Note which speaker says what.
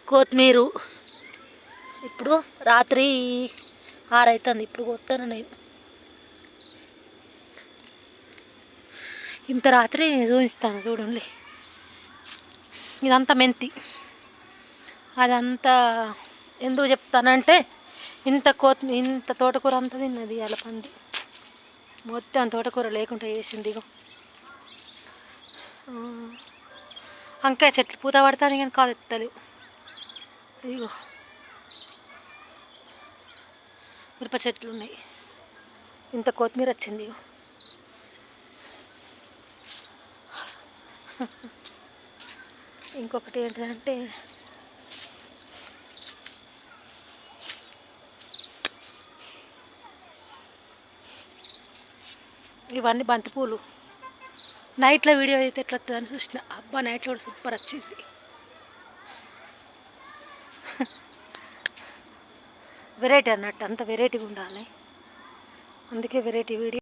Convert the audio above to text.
Speaker 1: కొత్తిమీర ఇప్పుడు రాత్రి 6 అవుతుంది. ఇప్పుడు కొత్తాను నేను. ఇంత రాత్రి చూపిస్తాను చూడండి. ఇదంతా మెంతి. అదంతా ఎందుకు చెప్తానంటే ఇంత తోటకూర అంతా తిన్నది అలా పంది. మొత్తం తోటకూర లేకుండా వేసింది. ఇగో వంకాయ చెట్లు పూత పడతాను కానీ కాదు ఎత్తలేవు. ఇగో మిరప చెట్లు ఉన్నాయి. ఇంత కొత్తిమీర వచ్చింది. ఇగో ఇంకొకటి ఏంటంటే ఇవన్నీ బంతిపూలు. నైట్లో వీడియో అయితే ఎట్లా వస్తుందని చూసిన. అబ్బా నైట్లో కూడా సూపర్ వచ్చింది. వెరైటీ అన్నట్టు, అంత వెరైటీగా ఉండాలి, అందుకే వెరైటీ వీడియో.